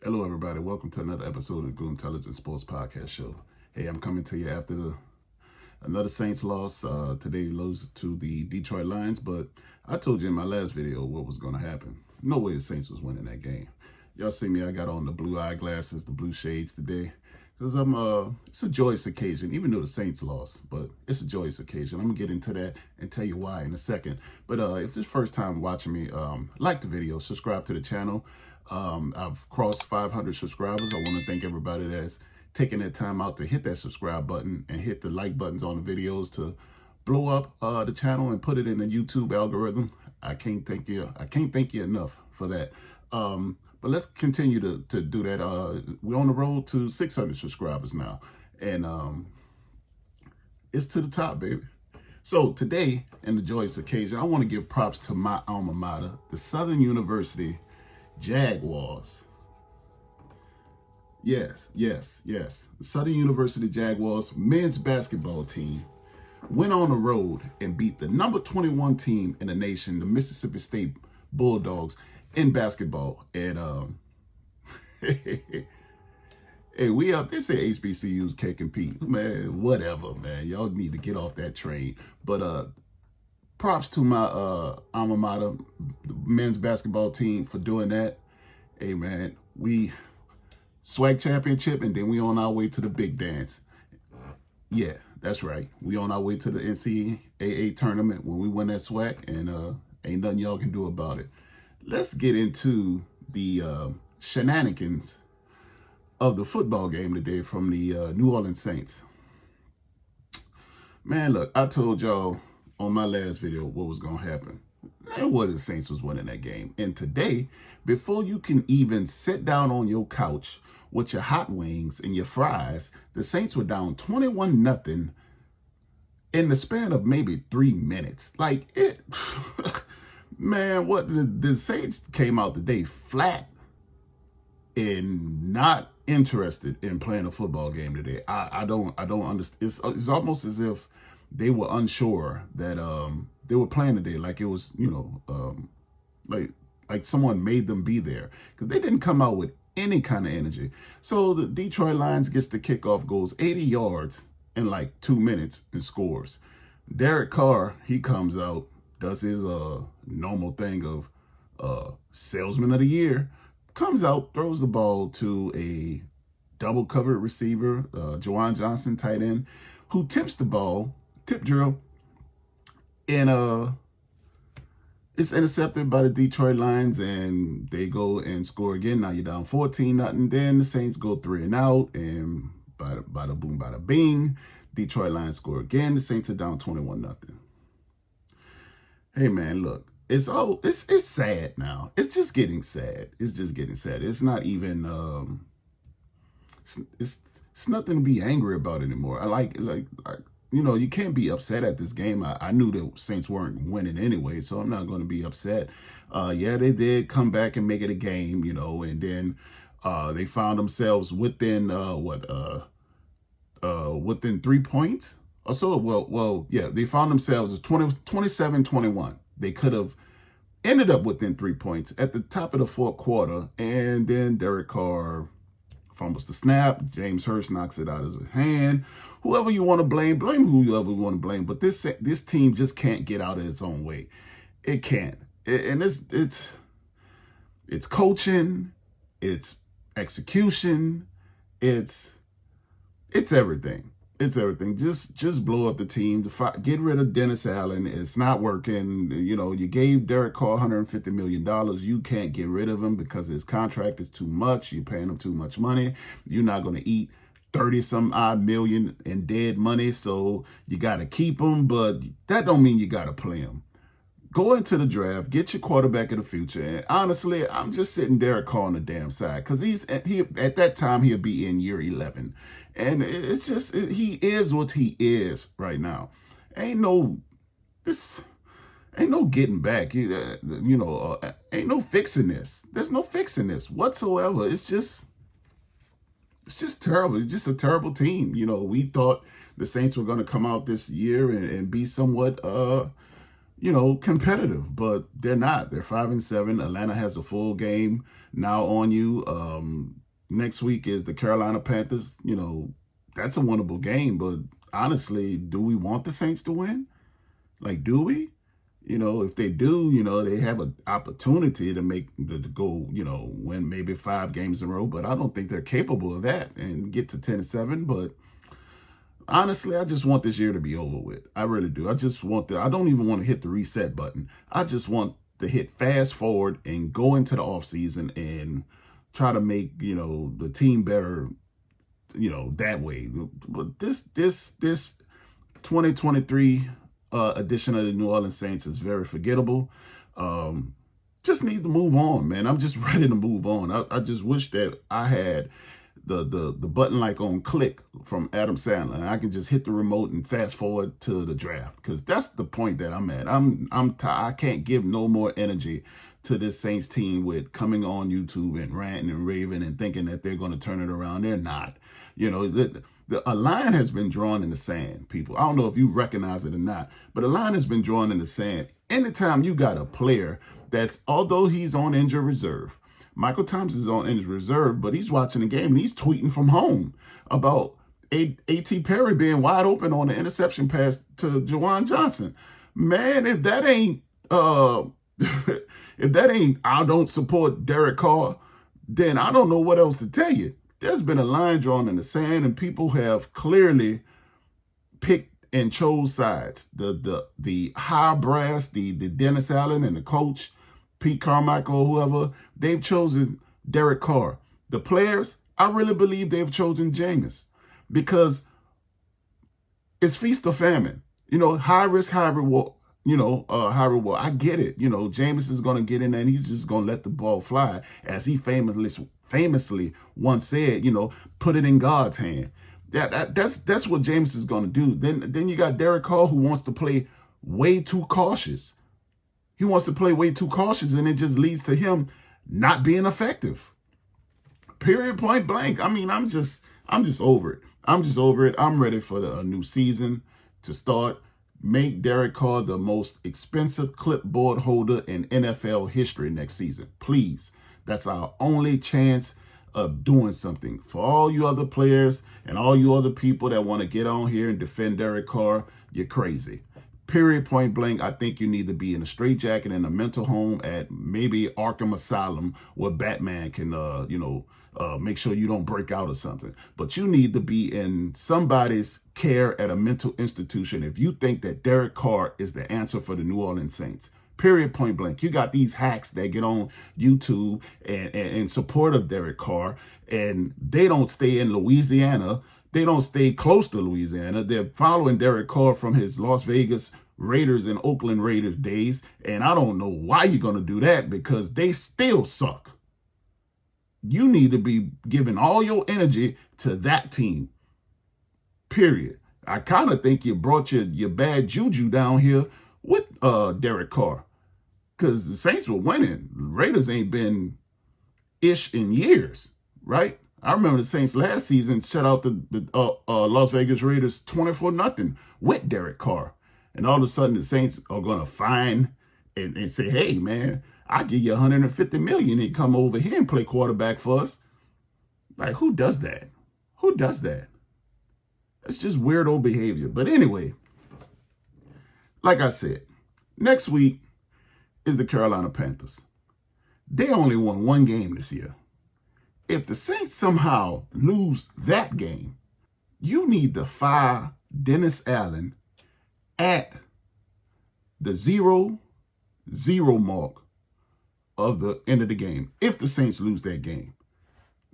Hello, everybody. Welcome to another episode of the Good Intelligence Sports Podcast Show. Hey, I'm coming to you after another Saints loss. Today, lose to the Detroit Lions, but I told you in my last video what was going to happen. No way the Saints was winning that game. Y'all see me, I got on the blue eyeglasses, the blue shades today, because it's a joyous occasion, even though the Saints lost, but it's a joyous occasion. I'm going to get into that and tell you why in a second. But if this is first time watching me, like the video, subscribe to the channel. I've crossed 500 subscribers. I want to thank everybody that's taking their time out to hit that subscribe button and hit the like buttons on the videos to blow up the channel and put it in the YouTube algorithm. I can't thank you. I can't thank you enough for that. But let's continue to do that. We're on the road to 600 subscribers now, and it's to the top, baby. So today, in the joyous occasion, I want to give props to my alma mater, the Southern University Jaguars. Yes. The Southern University Jaguars men's basketball team went on the road and beat the number 21 team in the nation, the Mississippi State Bulldogs, in basketball. And hey, we up. They say HBCUs can't compete. Man, whatever, man. Y'all need to get off that train. But props to my alma mater, the men's basketball team, for doing that. Hey, man, we SWAC championship, and then we on our way to the big dance. Yeah, that's right. We on our way to the NCAA tournament when we win that SWAC, and ain't nothing y'all can do about it. Let's get into the shenanigans of the football game today from the New Orleans Saints. Man, look, I told y'all on my last video what was going to happen. And what the Saints was winning that game. And today, before you can even sit down on your couch with your hot wings and your fries, the Saints were down 21-0 in the span of maybe 3 minutes. Like, it, man, what the Saints came out today flat and not interested in playing a football game today. I don't understand. It's almost as if they were unsure that they were playing today, like it was, like someone made them be there, because they didn't come out with any kind of energy. So the Detroit Lions gets the kickoff, goes 80 yards in like 2 minutes and scores. Derek Carr, he comes out, does his normal thing of salesman of the year, comes out, throws the ball to a double covered receiver, Juwan Johnson, tight end, who tips the ball, tip drill, and it's intercepted by the Detroit Lions, and they go and score again. Now you're down 14-0. Then the Saints go 3 and out, and bada boom, bada bing, Detroit Lions score again. The Saints are down 21-0. Hey man, look, it's sad now. It's just getting sad. It's not even it's nothing to be angry about anymore. I like you can't be upset at this game. I knew the Saints weren't winning anyway, so I'm not going to be upset. Yeah, they did come back and make it a game, and then they found themselves within within 3 points or so. Well, yeah, they found themselves as 27-21. They could have ended up within 3 points at the top of the fourth quarter, and then Derek Carr fumbles the snap. James Hurst knocks it out of his hand. Whoever you want to blame whoever you want to blame. But this team just can't get out of its own way. It can't. And it's coaching, it's execution, it's everything. It's everything. Just blow up the team. Get rid of Dennis Allen. It's not working. You gave Derek Carr $150 million. You can't get rid of him because his contract is too much. You're paying him too much money. You're not going to eat 30-some-odd million in dead money, so you got to keep him. But that don't mean you got to play him. Go into the draft, get your quarterback of the future. And honestly, I'm just sitting Derek Carr on the damn side, because he at that time he'll be in year 11, and it's just he is what he is right now. Ain't no getting back. Ain't no fixing this. There's no fixing this whatsoever. It's just terrible. It's just a terrible team. We thought the Saints were going to come out this year and be somewhat competitive, but they're not. They're 5-7. Atlanta has a full game now on you. Next week is the Carolina Panthers. That's a winnable game, but honestly, do we want the Saints to win? Like, do we? If they do, they have an opportunity to go, win maybe 5 games in a row, but I don't think they're capable of that and get to 10-7. But honestly, I just want this year to be over with. I really do. I don't even want to hit the reset button. I just want to hit fast forward and go into the offseason and try to make, the team better, that way. But this 2023 edition of the New Orleans Saints is very forgettable. Just need to move on, man. I'm just ready to move on. I just wish that I had the button like on click from Adam Sandler, and I can just hit the remote and fast forward to the draft, because that's the point that I'm at. I can't give no more energy to this Saints team with coming on YouTube and ranting and raving and thinking that they're going to turn it around. They're not. A line has been drawn in the sand, people. I don't know if you recognize it or not, but a line has been drawn in the sand. Anytime you got a player that's, although he's on injured reserve, Michael Thomas is on injured reserve, but he's watching the game and he's tweeting from home about A.T. Perry being wide open on the interception pass to Juwan Johnson. Man, if that ain't, I don't support Derek Carr, then I don't know what else to tell you. There's been a line drawn in the sand, and people have clearly picked and chose sides. The high brass, the Dennis Allen and the coach, Pete Carmichael, whoever, they've chosen Derek Carr. The players, I really believe they've chosen Jameis, because it's feast or famine. High risk, high reward. High reward. I get it. Jameis is going to get in there and he's just going to let the ball fly, as he famously once said, put it in God's hand. That's what Jameis is going to do. Then you got Derek Carr, who wants to play way too cautious. He wants to play way too cautious, and it just leads to him not being effective. Period, point blank. I mean, I'm just over it. I'm ready for a new season to start. Make Derek Carr the most expensive clipboard holder in NFL history next season. Please. That's our only chance of doing something. For all you other players and all you other people that want to get on here and defend Derek Carr, you're crazy. Period, point blank. I think you need to be in a straitjacket in a mental home at maybe Arkham Asylum, where Batman can, make sure you don't break out or something. But you need to be in somebody's care at a mental institution if you think that Derek Carr is the answer for the New Orleans Saints. Period, point blank. You got these hacks that get on YouTube and in support of Derek Carr, and they don't stay in Louisiana. They don't stay close to Louisiana. They're following Derek Carr from his Las Vegas Raiders and Oakland Raiders days, and I don't know why you're going to do that, because they still suck. You need to be giving all your energy to that team. Period. I kind of think you brought your bad juju down here with Derek Carr, because the Saints were winning. The Raiders ain't been ish in years, right? I remember the Saints last season shut out the Las Vegas Raiders 24-0 with Derek Carr. And all of a sudden the Saints are going to find and say, hey, man, I'll give you $150 million and come over here and play quarterback for us. Like, who does that? Who does that? That's just weirdo behavior. But anyway, like I said, next week is the Carolina Panthers. They only won 1 game this year. If the Saints somehow lose that game, you need to fire Dennis Allen at the 0-0 mark of the end of the game. If the Saints lose that game,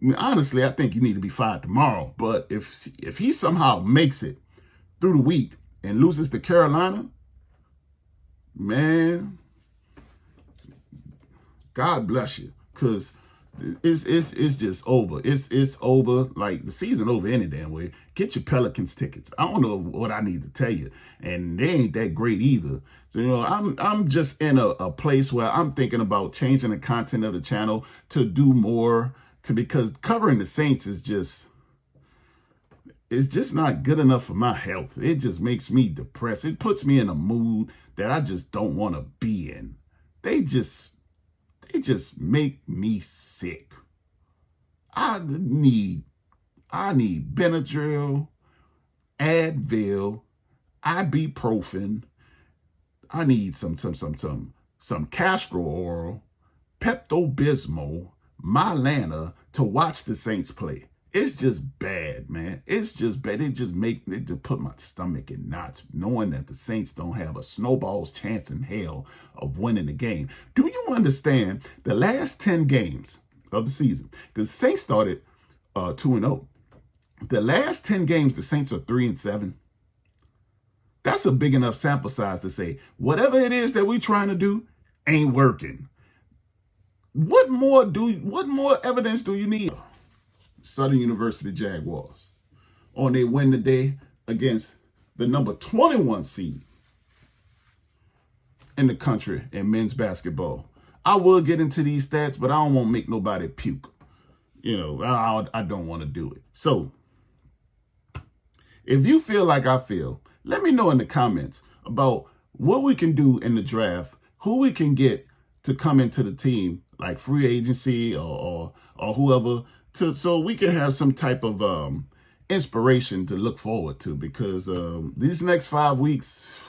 I mean, honestly, I think you need to be fired tomorrow. But if he somehow makes it through the week and loses to Carolina, man, God bless you, because it's just over. It's over. Like, the season over any damn way. Get your Pelicans tickets. I don't know what I need to tell you, and they ain't that great either. So I'm just in a place where I'm thinking about changing the content of the channel to do more because covering the Saints is just, it's just not good enough for my health. It just makes me depressed. It puts me in a mood that I just don't want to be in. They just make me sick. I need Benadryl, Advil, ibuprofen. I need some castor oil, Pepto-Bismol, Mylanta to watch the Saints play. It's just bad, man. It's just bad. It just put my stomach in knots, knowing that the Saints don't have a snowball's chance in hell of winning the game. Do you understand the last 10 games of the season? Because the Saints started 2-0. The last 10 games, the Saints are 3-7. That's a big enough sample size to say whatever it is that we're trying to do ain't working. What more evidence do you need? Southern University Jaguars on their win today against the number 21 seed in the country in men's basketball. I will get into these stats, but I don't want to make nobody puke. You know, I don't want to do it. So if you feel like I feel, let me know in the comments about what we can do in the draft, who we can get to come into the team, like free agency or whoever, so we can have some type of inspiration to look forward to, because these next 5 weeks,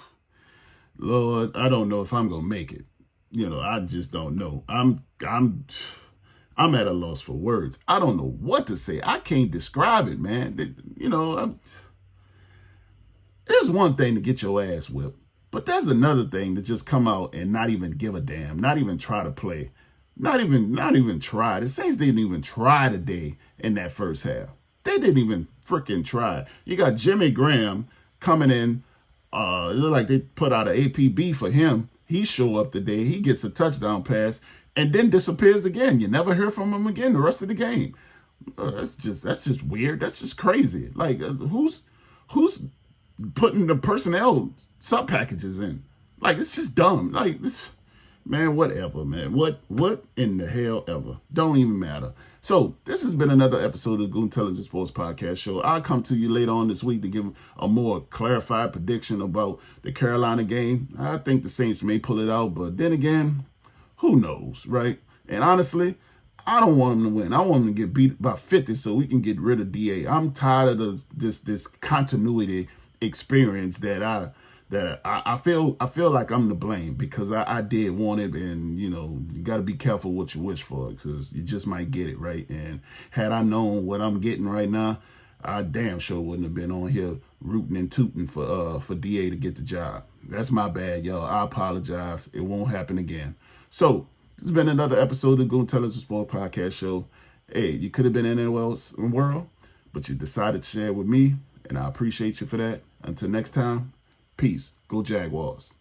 Lord, I don't know if I'm gonna make it. You know, I just don't know. I'm at a loss for words. I don't know what to say. I can't describe it, man. You know, there's one thing to get your ass whipped, but there's another thing to just come out and not even give a damn, not even try to play. Not even try. The Saints didn't even try today in that first half. They didn't even freaking try. You got Jimmy Graham coming in. It looked like they put out an APB for him. He show up today. He gets a touchdown pass and then disappears again. You never hear from him again the rest of the game. That's just weird. That's just crazy. Like who's putting the personnel sub packages in? Like, it's just dumb. Like this. Man, whatever, man. What in the hell ever? Don't even matter. So, this has been another episode of the Goon Intelligence Sports Podcast Show. I'll come to you later on this week to give a more clarified prediction about the Carolina game. I think the Saints may pull it out, but then again, who knows, right? And honestly, I don't want them to win. I want them to get beat by 50 so we can get rid of DA. I'm tired of this continuity experience that I feel like I'm to blame, because I did want it, and you know, you got to be careful what you wish for, because you just might get it, right? And had I known what I'm getting right now, I damn sure wouldn't have been on here rooting and tooting for DA to get the job. That's my bad, y'all. I apologize. It won't happen again. So this has been another episode of the Goon Intelligence Sports Podcast Show. Hey, you could have been anywhere else in the world, but you decided to share with me, and I appreciate you for that. Until next time. Peace. Go Jaguars.